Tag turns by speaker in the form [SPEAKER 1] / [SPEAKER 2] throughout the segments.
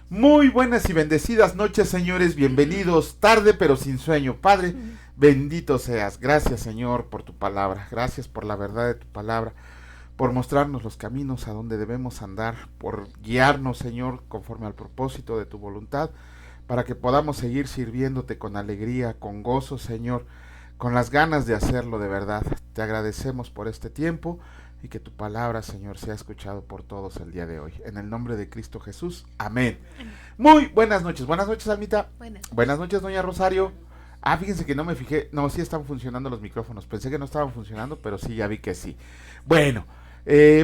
[SPEAKER 1] Muy buenas y bendecidas noches, señores. Bienvenidos tarde pero sin sueño. Padre, bendito seas. Gracias, Señor, por tu palabra. Gracias por la verdad de tu palabra, por mostrarnos los caminos a donde debemos andar, por guiarnos, Señor, conforme al propósito de tu voluntad, para que podamos seguir sirviéndote con alegría, con gozo, Señor, con las ganas de hacerlo de verdad. Te agradecemos por este tiempo y que tu palabra, Señor, sea escuchado por todos el día de hoy. En el nombre de Cristo Jesús. Amén. Muy buenas noches. Buenas noches, Almita. Buenas noches, doña Rosario. Fíjense que no me fijé. No, sí están funcionando los micrófonos. Pensé que no estaban funcionando, pero sí, ya vi que sí. Bueno,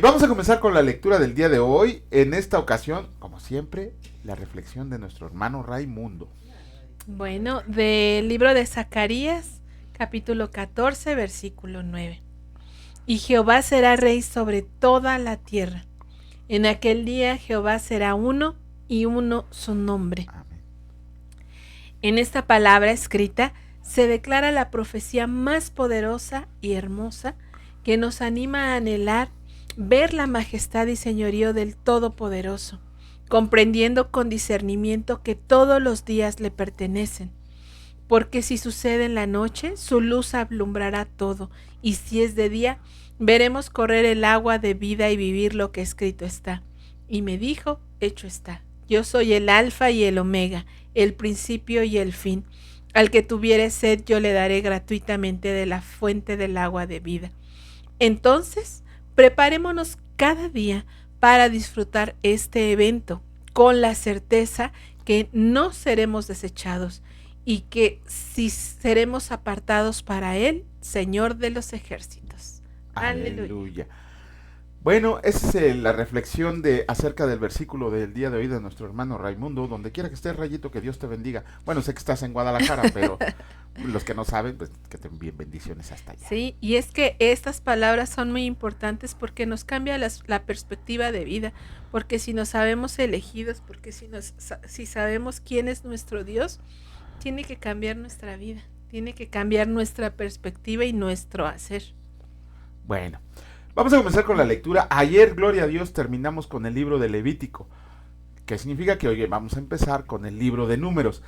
[SPEAKER 1] vamos a comenzar con la lectura del día de hoy. En esta ocasión, como siempre, la reflexión de nuestro hermano Raimundo.
[SPEAKER 2] Bueno, del libro de Zacarías, capítulo 14, versículo 9. Y Jehová será rey sobre toda la tierra. En aquel día Jehová será uno y uno su nombre.
[SPEAKER 1] Amén.
[SPEAKER 2] En esta palabra escrita se declara la profecía más poderosa y hermosa que nos anima a anhelar ver la majestad y señorío del Todopoderoso, comprendiendo con discernimiento que todos los días le pertenecen. Porque si sucede en la noche, su luz alumbrará todo, y si es de día, veremos correr el agua de vida y vivir lo que escrito está. Y me dijo, hecho está. Yo soy el alfa y el omega, el principio y el fin. Al que tuviere sed, yo le daré gratuitamente de la fuente del agua de vida. Entonces, preparémonos cada día para disfrutar este evento, con la certeza que no seremos desechados, y que si seremos apartados para Él, Señor de los ejércitos.
[SPEAKER 1] Aleluya. Bueno, esa es la reflexión acerca del versículo del día de hoy de nuestro hermano Raimundo. Donde quiera que estés, Rayito, que Dios te bendiga. Bueno, sé que estás en Guadalajara, pero los que no saben, pues que te envíen bendiciones hasta allá.
[SPEAKER 2] Sí, y es que estas palabras son muy importantes porque nos cambia la perspectiva de vida, porque si nos sabemos elegidos, porque si sabemos quién es nuestro Dios, tiene que cambiar nuestra vida, tiene que cambiar nuestra perspectiva y nuestro hacer.
[SPEAKER 1] Bueno, vamos a comenzar con la lectura. Ayer, gloria a Dios, terminamos con el libro de Levítico, que significa que hoy vamos a empezar con el libro de Números.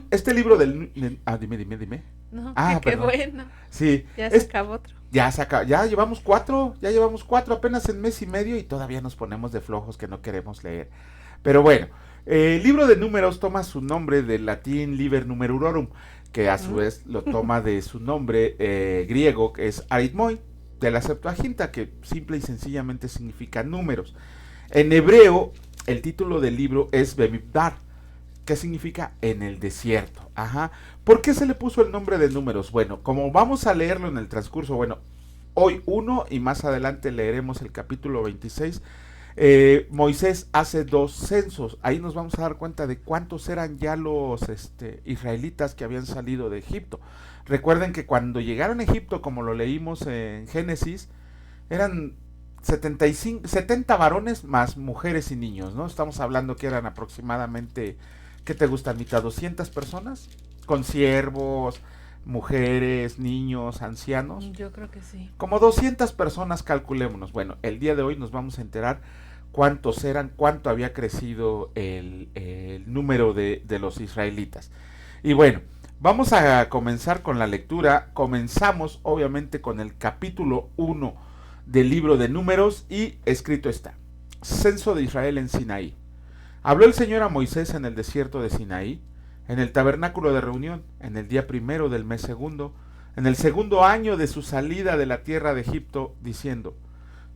[SPEAKER 1] Este libro del... dime.
[SPEAKER 2] No, qué
[SPEAKER 1] perdón.
[SPEAKER 2] bueno.
[SPEAKER 1] Sí.
[SPEAKER 2] Ya se acabó otro.
[SPEAKER 1] Ya llevamos cuatro apenas en mes y medio y todavía nos ponemos de flojos que no queremos leer. Pero bueno, el libro de Números toma su nombre del latín Liber Numerorum, que a su vez lo toma de su nombre griego, que es aritmoi, de la Septuaginta, que simple y sencillamente significa números. En hebreo, el título del libro es Bemidbar, que significa en el desierto. ¿Por qué se le puso el nombre de Números? Bueno, como vamos a leerlo en el transcurso, hoy 1 y más adelante leeremos el capítulo 26, Moisés hace 2 censos. Ahí nos vamos a dar cuenta de cuántos eran ya los israelitas que habían salido de Egipto. Recuerden que cuando llegaron a Egipto, como lo leímos en Génesis, eran 70 varones más mujeres y niños, ¿no? Estamos hablando que eran aproximadamente, ¿qué te gusta, mitad? 200 personas, con siervos, mujeres, niños, ancianos.
[SPEAKER 2] Yo creo que sí.
[SPEAKER 1] Como 200 personas, calculémonos. Bueno, el día de hoy nos vamos a enterar cuántos eran, cuánto había crecido el número de los israelitas. Y bueno, vamos a comenzar con la lectura. Comenzamos obviamente con el capítulo 1 del libro de Números y escrito está: Censo de Israel en Sinaí. Habló el Señor a Moisés en el desierto de Sinaí, en el tabernáculo de reunión, en el día primero del mes segundo, en el segundo año de su salida de la tierra de Egipto, diciendo: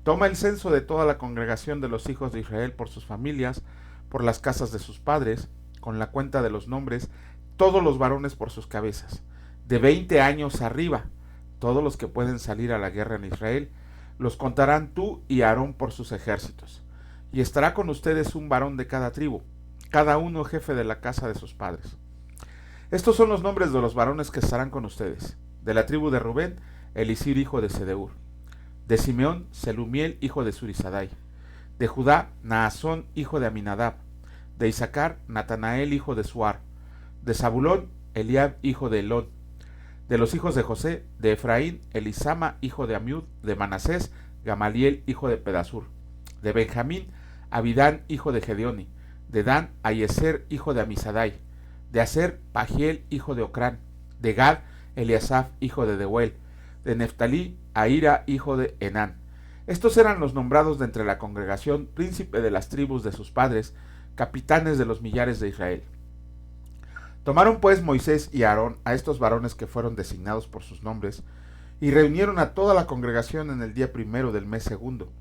[SPEAKER 1] Toma el censo de toda la congregación de los hijos de Israel por sus familias, por las casas de sus padres, con la cuenta de los nombres, todos los varones por sus cabezas, de 20 años arriba, todos los que pueden salir a la guerra en Israel. Los contarán tú y Aarón por sus ejércitos. Y estará con ustedes un varón de cada tribu, cada uno jefe de la casa de sus padres. Estos son los nombres de los varones que estarán con ustedes. De la tribu de Rubén, Elisir hijo de Sedeur. De Simeón, Selumiel hijo de Surisadai. De Judá, Naasón hijo de Aminadab. De Isaacar, Natanael hijo de Suar. De Zabulón, Eliab hijo de Elón. De los hijos de José, de Efraín, Elisama hijo de Amiud. De Manasés, Gamaliel hijo de Pedasur. De Benjamín, Abidán hijo de Gedeoni. De Dan, Ayeser, hijo de Amisadai. De Aser, Pagiel, hijo de Ocrán. De Gad, Eliasaf, hijo de Deuel. De Neftalí, Ahira, hijo de Enán. Estos eran los nombrados de entre la congregación, príncipe de las tribus de sus padres, capitanes de los millares de Israel. Tomaron pues Moisés y Aarón a estos varones que fueron designados por sus nombres, y reunieron a toda la congregación en el día primero del mes segundo,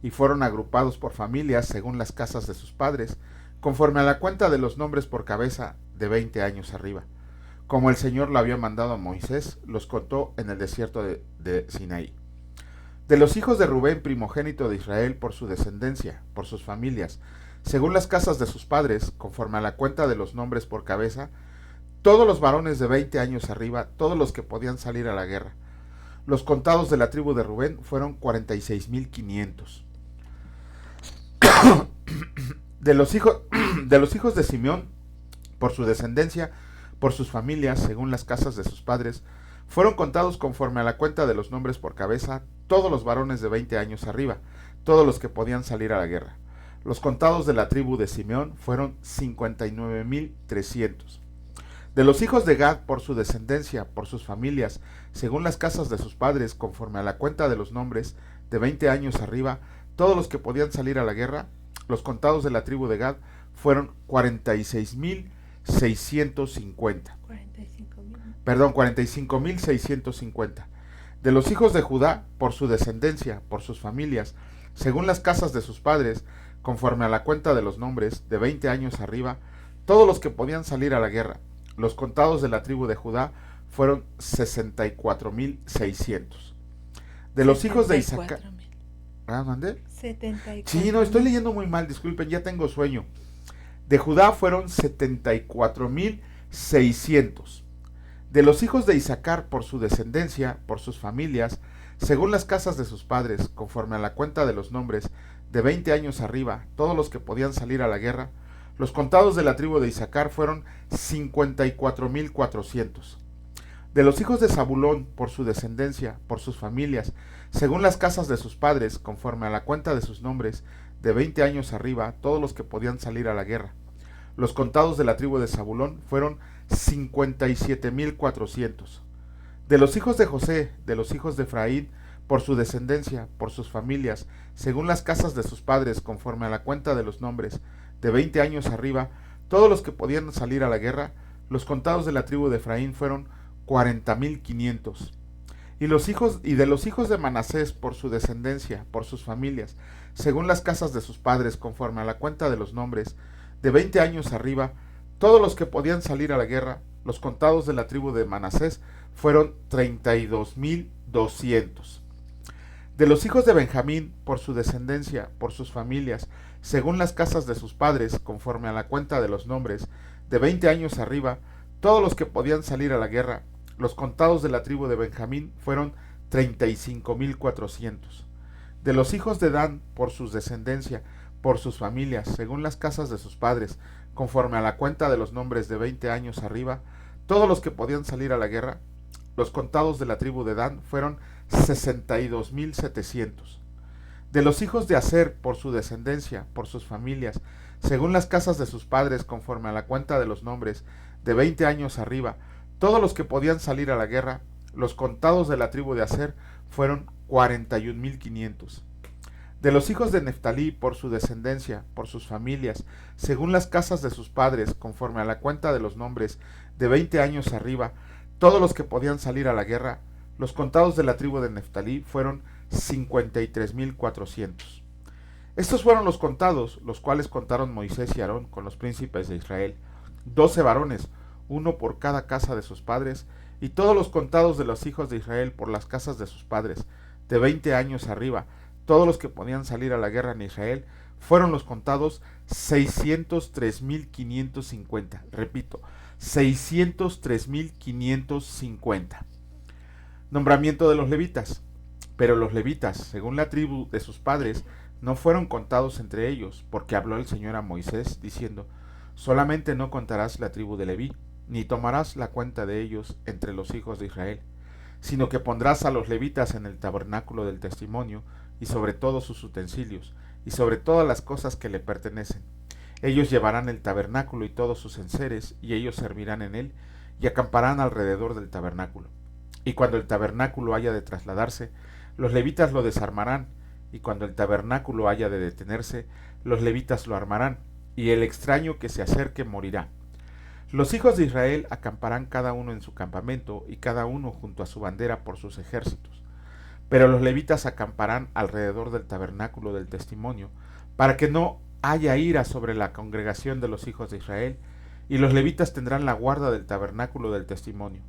[SPEAKER 1] y fueron agrupados por familias según las casas de sus padres, conforme a la cuenta de los nombres por cabeza de 20 años arriba. Como el Señor lo había mandado a Moisés, los contó en el desierto de Sinaí. De los hijos de Rubén, primogénito de Israel, por su descendencia, por sus familias, según las casas de sus padres, conforme a la cuenta de los nombres por cabeza, todos los varones de 20 años arriba, todos los que podían salir a la guerra. Los contados de la tribu de Rubén fueron 46.500. De los hijos de Simeón, por su descendencia, por sus familias, según las casas de sus padres, fueron contados conforme a la cuenta de los nombres por cabeza, todos los varones de 20 años arriba, todos los que podían salir a la guerra. Los contados de la tribu de Simeón fueron 59.300. De los hijos de Gad, por su descendencia, por sus familias, según las casas de sus padres, conforme a la cuenta de los nombres, de 20 años arriba, todos los que podían salir a la guerra, los contados de la tribu de Gad fueron 46.650. 45.650. De los hijos de Judá, por su descendencia, por sus familias, según las casas de sus padres, conforme a la cuenta de los nombres, de 20 años arriba, todos los que podían salir a la guerra. Los contados de la tribu de Judá fueron 64.600. De los hijos de Isaacar. ¿Mandé?
[SPEAKER 2] 74.
[SPEAKER 1] Sí, no, estoy leyendo muy mal, disculpen, ya tengo sueño. De Judá fueron 74.600. De los hijos de Isaacar, por su descendencia, por sus familias, según las casas de sus padres, conforme a la cuenta de los nombres, de 20 años arriba, todos los que podían salir a la guerra. Los contados de la tribu de Isaacar fueron 54.400. De los hijos de Zabulón, por su descendencia, por sus familias, según las casas de sus padres, conforme a la cuenta de sus nombres, de 20 años arriba, todos los que podían salir a la guerra. Los contados de la tribu de Zabulón fueron 57.400. De los hijos de José, de los hijos de Efraín, por su descendencia, por sus familias, según las casas de sus padres, conforme a la cuenta de los nombres, de 20 años arriba, todos los que podían salir a la guerra. Los contados de la tribu de Efraín fueron 40.500. Y de los hijos de Manasés, por su descendencia, por sus familias, según las casas de sus padres, conforme a la cuenta de los nombres, de 20 años arriba, todos los que podían salir a la guerra. Los contados de la tribu de Manasés fueron 32.200. De los hijos de Benjamín, por su descendencia, por sus familias, según las casas de sus padres, conforme a la cuenta de los nombres, de 20 años arriba, todos los que podían salir a la guerra. Los contados de la tribu de Benjamín fueron 35.400. De los hijos de Dan, por su descendencia, por sus familias, según las casas de sus padres, conforme a la cuenta de los nombres, de 20 años arriba, todos los que podían salir a la guerra. Los contados de la tribu de Dan fueron 62.700. De los hijos de Aser, por su descendencia, por sus familias, según las casas de sus padres, conforme a la cuenta de los nombres, de 20 años arriba, todos los que podían salir a la guerra. Los contados de la tribu de Aser fueron 41.500. De los hijos de Neftalí, por su descendencia, por sus familias, según las casas de sus padres, conforme a la cuenta de los nombres, de 20 años arriba, todos los que podían salir a la guerra. Los contados de la tribu de Neftalí fueron 53.400. Estos fueron los contados, los cuales contaron Moisés y Aarón con los príncipes de Israel, 12 varones, uno por cada casa de sus padres, y todos los contados de los hijos de Israel por las casas de sus padres, de 20 años arriba, todos los que podían salir a la guerra en Israel, fueron los contados 603.550. Repito, 603.550. Nombramiento de los levitas. Pero los levitas, según la tribu de sus padres, no fueron contados entre ellos, porque habló el Señor a Moisés, diciendo: solamente no contarás la tribu de Leví, ni tomarás la cuenta de ellos entre los hijos de Israel, sino que pondrás a los levitas en el tabernáculo del testimonio, y sobre todos sus utensilios, y sobre todas las cosas que le pertenecen. Ellos llevarán el tabernáculo y todos sus enseres, y ellos servirán en él, y acamparán alrededor del tabernáculo. Y cuando el tabernáculo haya de trasladarse, los levitas lo desarmarán, y cuando el tabernáculo haya de detenerse, los levitas lo armarán, y el extraño que se acerque morirá. Los hijos de Israel acamparán cada uno en su campamento, y cada uno junto a su bandera por sus ejércitos. Pero los levitas acamparán alrededor del tabernáculo del testimonio, para que no haya ira sobre la congregación de los hijos de Israel, y los levitas tendrán la guarda del tabernáculo del testimonio.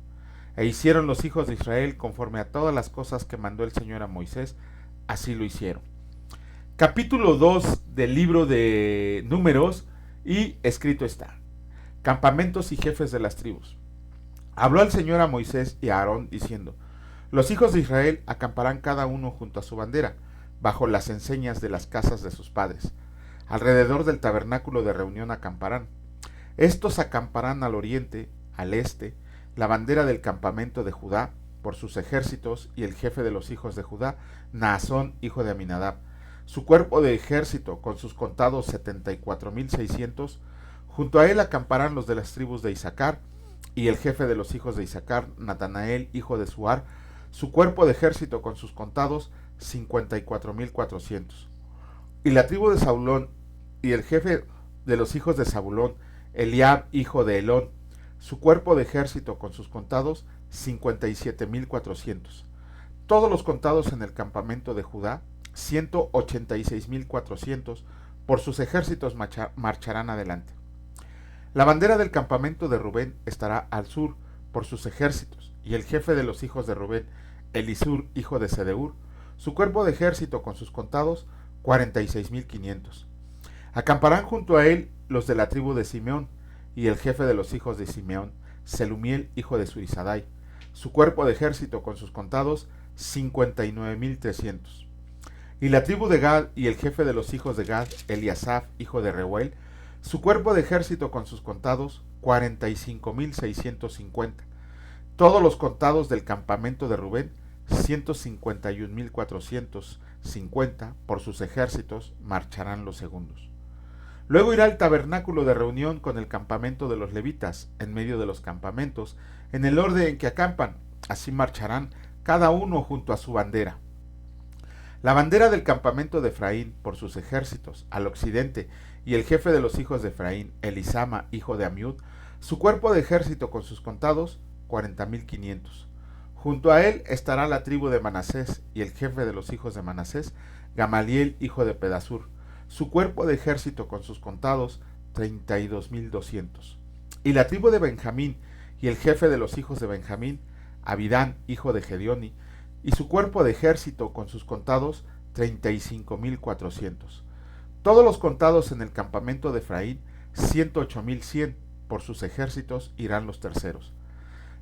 [SPEAKER 1] E hicieron los hijos de Israel conforme a todas las cosas que mandó el Señor a Moisés, así lo hicieron. Capítulo 2 del libro de Números, y escrito está: Campamentos y jefes de las tribus. Habló el Señor a Moisés y a Aarón diciendo: Los hijos de Israel acamparán cada uno junto a su bandera, bajo las enseñas de las casas de sus padres. Alrededor del tabernáculo de reunión acamparán. Estos acamparán al oriente, al este, la bandera del campamento de Judá por sus ejércitos, y el jefe de los hijos de Judá, Naasón, hijo de Aminadab. Su cuerpo de ejército, con sus contados 74,600, junto a él acamparán los de las tribus de Isaacar, y el jefe de los hijos de Isaacar, Natanael, hijo de Suar, su cuerpo de ejército con sus contados 54,400. Y la tribu de Zabulón, y el jefe de los hijos de Zabulón, Eliab, hijo de Helón, su cuerpo de ejército con sus contados 57,400. Todos los contados en el campamento de Judá 186,400, por sus ejércitos marcharán adelante. La bandera del campamento de Rubén estará al sur por sus ejércitos, y el jefe de los hijos de Rubén, Elisur, hijo de Sedeur, su cuerpo de ejército con sus contados 46,500. Acamparán junto a él los de la tribu de Simeón, y el jefe de los hijos de Simeón, Selumiel, hijo de Surisadai, su cuerpo de ejército con sus contados 59,300. Y la tribu de Gad, y el jefe de los hijos de Gad, Eliasaf, hijo de Reuel, su cuerpo de ejército con sus contados 45,650. Todos los contados del campamento de Rubén 151,450, por sus ejércitos marcharán los segundos. Luego irá el tabernáculo de reunión con el campamento de los levitas, en medio de los campamentos, en el orden en que acampan, así marcharán cada uno junto a su bandera. La bandera del campamento de Efraín por sus ejércitos, al occidente, y el jefe de los hijos de Efraín, Elisama, hijo de Amiud, su cuerpo de ejército con sus contados 40,500. Junto a él estará la tribu de Manasés, y el jefe de los hijos de Manasés, Gamaliel, hijo de Pedasur, su cuerpo de ejército con sus contados 32,200. Y la tribu de Benjamín, y el jefe de los hijos de Benjamín, Abidán, hijo de Gedeoni, y su cuerpo de ejército con sus contados 35,400. Todos los contados en el campamento de Efraín 108,100, por sus ejércitos irán los terceros.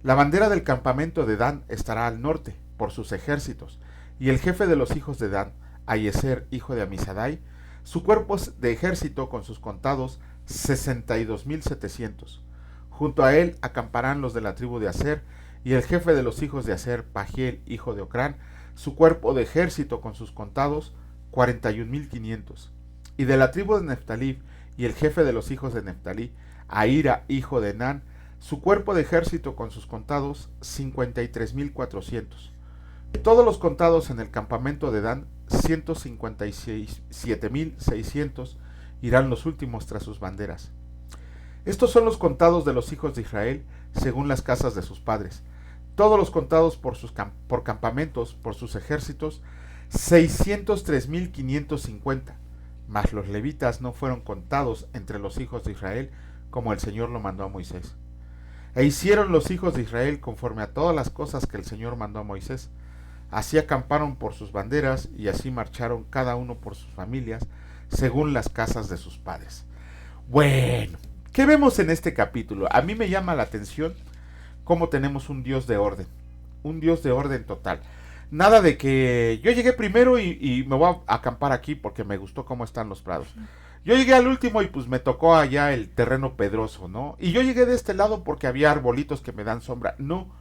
[SPEAKER 1] La bandera del campamento de Dan estará al norte, por sus ejércitos, y el jefe de los hijos de Dan, Ayeser, hijo de Amisadai, su cuerpo de ejército con sus contados 62,700. Junto a él acamparán los de la tribu de Aser, y el jefe de los hijos de Aser, Pagiel, hijo de Ocrán, su cuerpo de ejército con sus contados 41,500. Y de la tribu de Neftalí, y el jefe de los hijos de Neftalí, Ahira, hijo de Enán, su cuerpo de ejército con sus contados 53,400. Todos los contados en el campamento de Dan 157,600, irán los últimos tras sus banderas. Estos son los contados de los hijos de Israel según las casas de sus padres. Todos los contados por campamentos, por sus ejércitos, 603,550. Mas los levitas no fueron contados entre los hijos de Israel, como el Señor lo mandó a Moisés. E hicieron los hijos de Israel conforme a todas las cosas que el Señor mandó a Moisés. Así acamparon por sus banderas, y así marcharon cada uno por sus familias, según las casas de sus padres. Bueno, ¿qué vemos en este capítulo? A mí me llama la atención cómo tenemos un Dios de orden total. Nada de que yo llegué primero y me voy a acampar aquí porque me gustó cómo están los prados. Yo llegué al último y pues me tocó allá el terreno pedroso, ¿no? Y yo llegué de este lado porque había arbolitos que me dan sombra. No,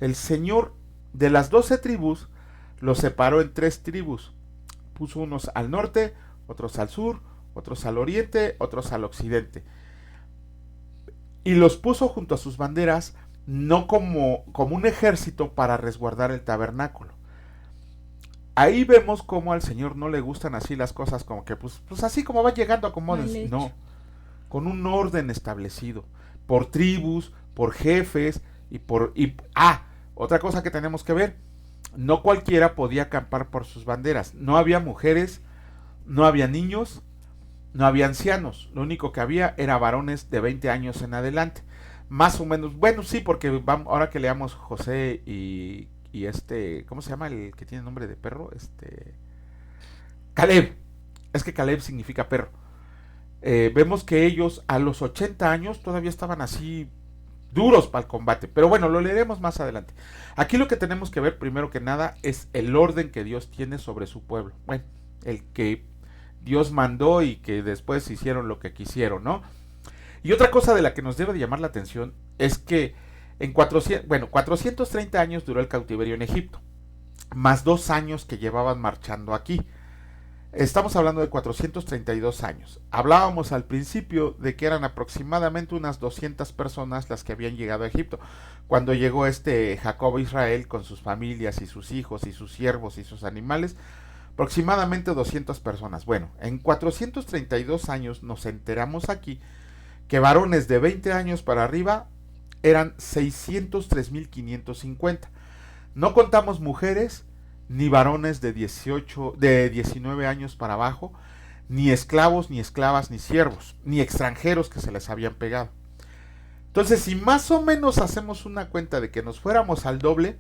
[SPEAKER 1] el Señor de las 12 tribus los separó en 3 tribus. Puso unos al norte, otros al sur, otros al oriente, otros al occidente. Y los puso junto a sus banderas, no como un ejército para resguardar el tabernáculo. Ahí vemos cómo al Señor no le gustan así las cosas, como que pues así como va llegando, acomódense. No, con un orden establecido, por tribus, por jefes otra cosa que tenemos que ver, no cualquiera podía acampar por sus banderas. No había mujeres, no había niños, no había ancianos. Lo único que había era varones de 20 años en adelante. Más o menos, bueno, sí, porque ahora que leamos José y ¿cómo se llama el que tiene nombre de perro? Caleb. Es que Caleb significa perro. Vemos que ellos a los 80 años todavía estaban así duros para el combate. Pero bueno, lo leeremos más adelante. Aquí lo que tenemos que ver primero que nada es el orden que Dios tiene sobre su pueblo. Bueno, el que Dios mandó y que después hicieron lo que quisieron, ¿no? Y otra cosa de la que nos debe de llamar la atención es que en 430 años duró el cautiverio en Egipto, más 2 años que llevaban marchando aquí. Estamos hablando de 432 años. Hablábamos al principio de que eran aproximadamente unas 200 personas las que habían llegado a Egipto. Cuando llegó Jacob a Israel con sus familias y sus hijos y sus siervos y sus animales, aproximadamente 200 personas. Bueno, en 432 años nos enteramos aquí que varones de 20 años para arriba eran 603.550. No contamos mujeres, ni varones de 19 años para abajo, ni esclavos, ni esclavas, ni siervos, ni extranjeros que se les habían pegado. Entonces, si más o menos hacemos una cuenta de que nos fuéramos al doble,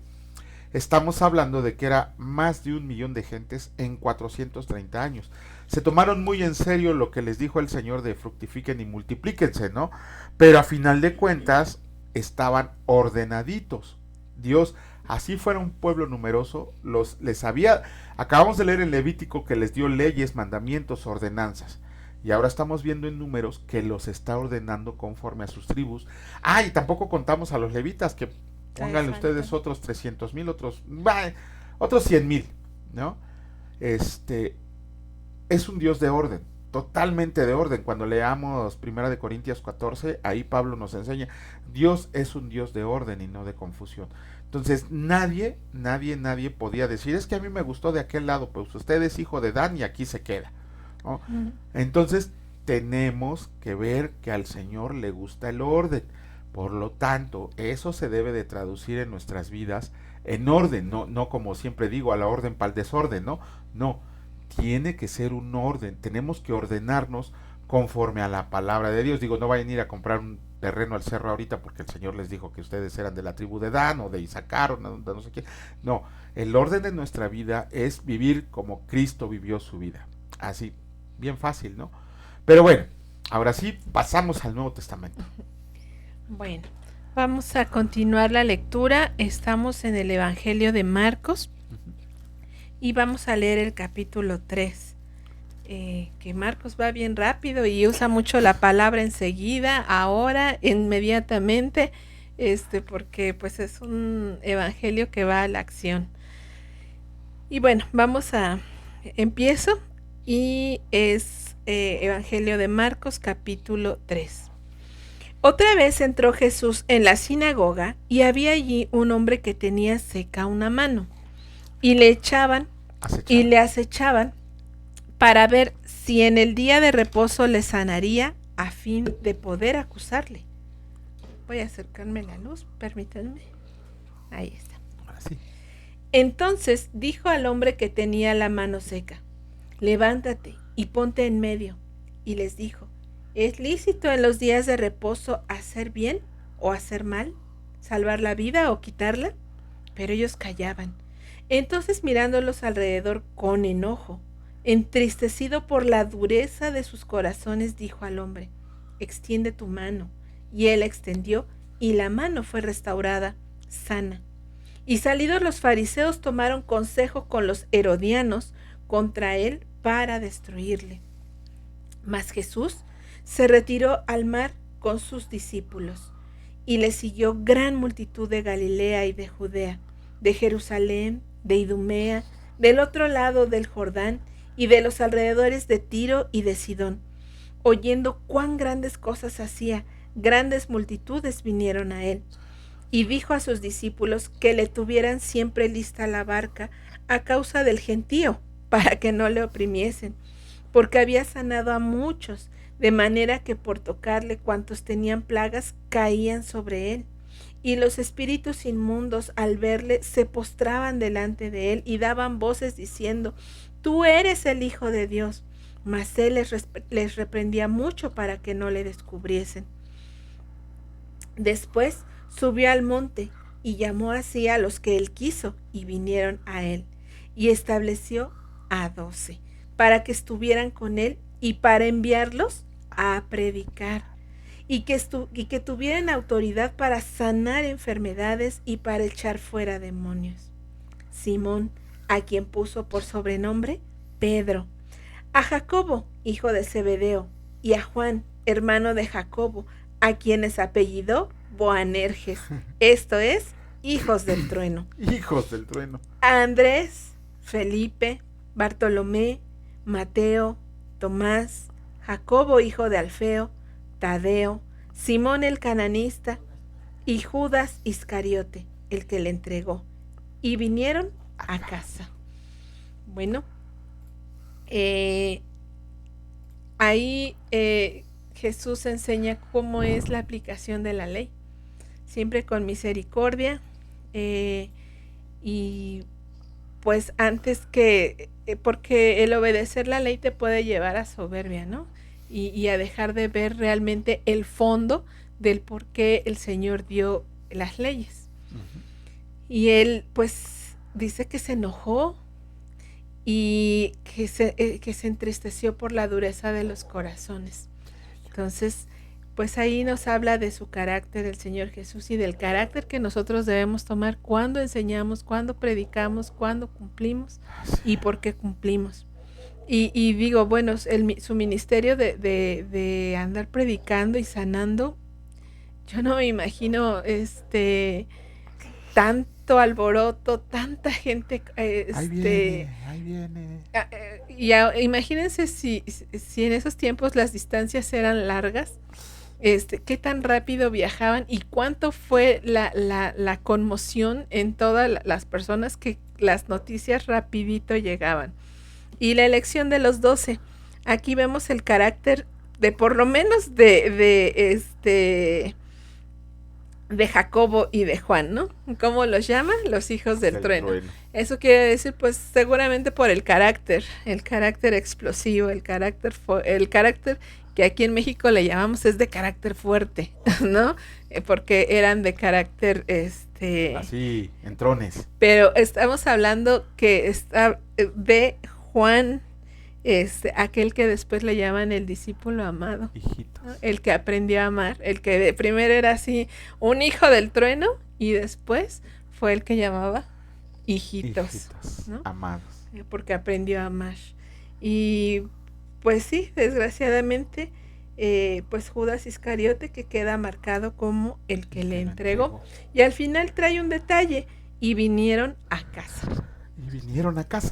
[SPEAKER 1] estamos hablando de que era más de 1 millón de gentes en 430 años. Se tomaron muy en serio lo que les dijo el Señor de fructifiquen y multiplíquense, ¿no? Pero a final de cuentas estaban ordenaditos. Dios, así fuera un pueblo numeroso, acabamos de leer en Levítico que les dio leyes, mandamientos, ordenanzas. Y ahora estamos viendo en Números que los está ordenando conforme a sus tribus. Y tampoco contamos a los levitas, que pónganle ustedes otros 300,000, otros 100,000, ¿no? Es un Dios de orden, totalmente de orden. Cuando leamos 1 Corintios 14, ahí Pablo nos enseña, Dios es un Dios de orden y no de confusión. Entonces nadie podía decir, es que a mí me gustó de aquel lado, pues usted es hijo de Dan y aquí se queda, ¿no? Entonces tenemos que ver que al Señor le gusta el orden. Por lo tanto, eso se debe de traducir en nuestras vidas en orden, no como siempre digo, a la orden para el desorden, no, tiene que ser un orden, tenemos que ordenarnos conforme a la palabra de Dios. Digo, no vayan a ir a comprar un terreno al cerro ahorita porque el Señor les dijo que ustedes eran de la tribu de Dan o de Isaacar o no sé qué. No, el orden de nuestra vida es vivir como Cristo vivió su vida. Así, bien fácil, ¿no? Pero bueno, ahora sí, pasamos al Nuevo Testamento.
[SPEAKER 2] Bueno, vamos a continuar la lectura. Estamos en el Evangelio de Marcos y vamos a leer el capítulo 3. Que Marcos va bien rápido y usa mucho la palabra enseguida, ahora, inmediatamente, porque pues es un evangelio que va a la acción. Y bueno, empiezo y es Evangelio de Marcos capítulo 3. Otra vez entró Jesús en la sinagoga y había allí un hombre que tenía seca una mano y le acechaban para ver si en el día de reposo le sanaría a fin de poder acusarle. Voy a acercarme la luz, permítanme. Ahí está.
[SPEAKER 1] Ahora sí.
[SPEAKER 2] Entonces dijo al hombre que tenía la mano seca, levántate y ponte en medio. Y les dijo, ¿es lícito en los días de reposo hacer bien o hacer mal? ¿Salvar la vida o quitarla? Pero ellos callaban. Entonces mirándolos alrededor con enojo, entristecido por la dureza de sus corazones, dijo al hombre, extiende tu mano. Y él extendió, y la mano fue restaurada, sana. Y salidos los fariseos tomaron consejo con los herodianos contra él para destruirle. Mas Jesús se retiró al mar con sus discípulos, y le siguió gran multitud de Galilea y de Judea, de Jerusalén, de Idumea, del otro lado del Jordán, y de los alrededores de Tiro y de Sidón. Oyendo cuán grandes cosas hacía, grandes multitudes vinieron a él. Y dijo a sus discípulos que le tuvieran siempre lista la barca a causa del gentío, para que no le oprimiesen, porque había sanado a muchos, de manera que por tocarle cuantos tenían plagas caían sobre él. Y los espíritus inmundos al verle se postraban delante de él y daban voces diciendo: Tú eres el Hijo de Dios. Mas él les reprendía mucho para que no le descubriesen. Después subió al monte y llamó así a los que él quiso, y vinieron a él, y estableció a 12, para que estuvieran con él y para enviarlos a predicar, y que tuvieran autoridad para sanar enfermedades y para echar fuera demonios. Simón, a quien puso por sobrenombre Pedro, a Jacobo, hijo de Zebedeo, y a Juan, hermano de Jacobo, a quienes apellidó Boanerges, esto es, hijos del trueno.
[SPEAKER 1] Hijos del trueno.
[SPEAKER 2] A Andrés, Felipe, Bartolomé, Mateo, Tomás, Jacobo, hijo de Alfeo, Tadeo, Simón el cananista y Judas Iscariote, el que le entregó, y vinieron a casa. Bueno, ahí Jesús enseña cómo es la aplicación de la ley, siempre con misericordia, y pues antes que, porque el obedecer la ley te puede llevar a soberbia, ¿no? Y a dejar de ver realmente el fondo del por qué el Señor dio las leyes. Uh-huh. Y él pues dice que se enojó y que se entristeció por la dureza de los corazones. Entonces, pues ahí nos habla de su carácter el Señor Jesús y del carácter que nosotros debemos tomar cuando enseñamos, cuando predicamos, cuando cumplimos y por qué cumplimos. Y digo, bueno, su ministerio de andar predicando y sanando, yo no me imagino tanto alboroto, tanta gente.
[SPEAKER 1] Ahí viene.
[SPEAKER 2] Imagínense si en esos tiempos las distancias eran largas, qué tan rápido viajaban y cuánto fue la conmoción en todas las personas que las noticias rapidito llegaban. Y la elección de los 12, aquí vemos el carácter de por lo menos de Jacobo y de Juan, ¿no? ¿Cómo los llama? Los hijos del trueno. Eso quiere decir, pues, seguramente por el carácter explosivo, el carácter que aquí en México le llamamos es de carácter fuerte, ¿no? Porque eran de carácter,
[SPEAKER 1] así, entrones.
[SPEAKER 2] Pero estamos hablando que está de Juan, aquel que después le llaman el discípulo amado, ¿no? El que aprendió a amar, el que de primero era así un hijo del trueno y después fue el que llamaba hijitos, ¿no?
[SPEAKER 1] Amados,
[SPEAKER 2] porque aprendió a amar. Y pues sí, desgraciadamente, pues Judas Iscariote, que queda marcado como el que le entregó. Y al final trae un detalle: y vinieron a casa.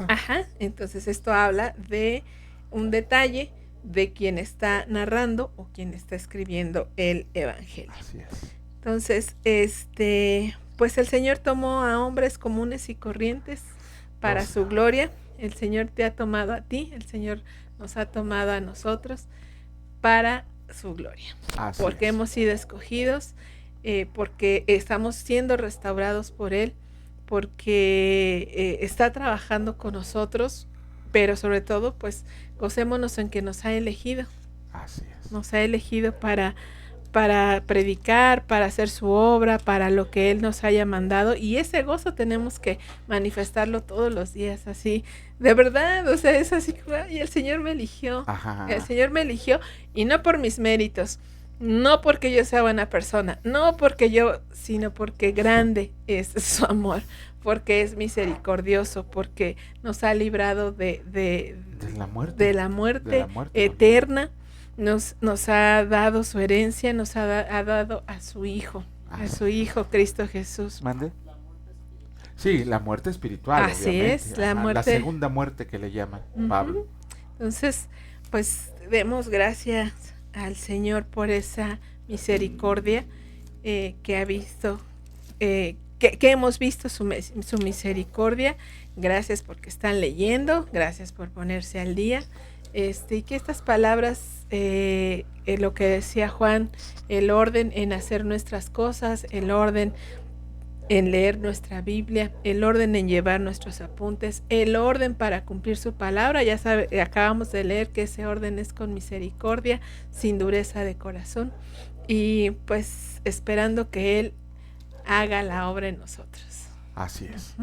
[SPEAKER 2] Ajá, entonces esto habla de un detalle de quien está narrando o quien está escribiendo el evangelio.
[SPEAKER 1] Así es.
[SPEAKER 2] Entonces, pues el Señor tomó a hombres comunes y corrientes para su gloria. El Señor te ha tomado a ti, el Señor nos ha tomado a nosotros para su gloria.
[SPEAKER 1] Así
[SPEAKER 2] porque
[SPEAKER 1] es.
[SPEAKER 2] Hemos sido escogidos, porque estamos siendo restaurados por Él, porque está trabajando con nosotros, pero sobre todo, pues, gocémonos en que nos ha elegido.
[SPEAKER 1] Así es.
[SPEAKER 2] Nos ha elegido para predicar, para hacer su obra, para lo que Él nos haya mandado, y ese gozo tenemos que manifestarlo todos los días, así, de verdad, o sea, es así, y el Señor me eligió.
[SPEAKER 1] Ajá.
[SPEAKER 2] El Señor me eligió, y no por mis méritos, no porque yo sea buena persona, no porque sino porque grande es su amor, porque es misericordioso, porque nos ha librado de la muerte eterna, nos ha dado su herencia, nos ha dado a su Hijo, Cristo Jesús.
[SPEAKER 1] ¿Mande? Sí, la muerte espiritual,
[SPEAKER 2] Así
[SPEAKER 1] obviamente.
[SPEAKER 2] es, la
[SPEAKER 1] Ajá, la
[SPEAKER 2] muerte.
[SPEAKER 1] segunda muerte que le llaman Pablo.
[SPEAKER 2] Entonces, pues demos gracias al Señor por esa misericordia que ha visto, que hemos visto su misericordia. Gracias porque están leyendo, gracias por ponerse al día. Y que estas palabras, lo que decía Juan, el orden en hacer nuestras cosas, el orden en leer nuestra Biblia, el orden en llevar nuestros apuntes, el orden para cumplir su palabra. Ya acabamos de leer que ese orden es con misericordia, sin dureza de corazón, y pues esperando que Él haga la obra en nosotros.
[SPEAKER 1] Así es.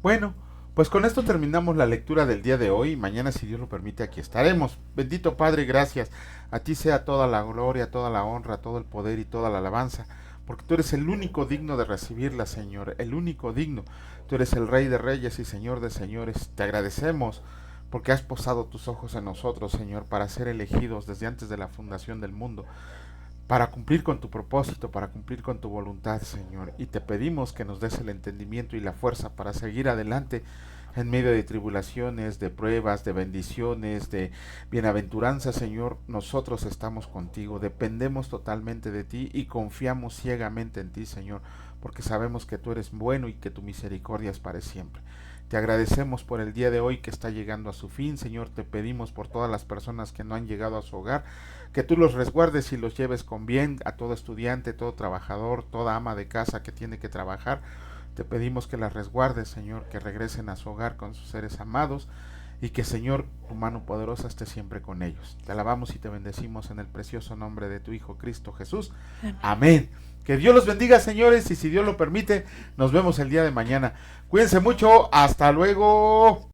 [SPEAKER 1] Bueno, pues con esto terminamos la lectura del día de hoy. Mañana, si Dios lo permite, aquí estaremos. Bendito Padre, gracias. A ti sea toda la gloria, toda la honra, todo el poder y toda la alabanza, porque tú eres el único digno de recibirla, Señor, el único digno. Tú eres el Rey de Reyes y Señor de Señores. Te agradecemos porque has posado tus ojos en nosotros, Señor, para ser elegidos desde antes de la fundación del mundo, para cumplir con tu propósito, para cumplir con tu voluntad, Señor. Y te pedimos que nos des el entendimiento y la fuerza para seguir adelante en medio de tribulaciones, de pruebas, de bendiciones, de bienaventuranza, Señor. Nosotros estamos contigo, dependemos totalmente de ti y confiamos ciegamente en ti, Señor, porque sabemos que tú eres bueno y que tu misericordia es para siempre. Te agradecemos por el día de hoy que está llegando a su fin, Señor. Te pedimos por todas las personas que no han llegado a su hogar, que tú los resguardes y los lleves con bien, a todo estudiante, todo trabajador, toda ama de casa que tiene que trabajar. Te pedimos que las resguardes, Señor, que regresen a su hogar con sus seres amados y que, Señor, tu mano poderosa esté siempre con ellos. Te alabamos y te bendecimos en el precioso nombre de tu Hijo Cristo Jesús. Amén. Que Dios los bendiga, señores, y si Dios lo permite, nos vemos el día de mañana. Cuídense mucho, hasta luego.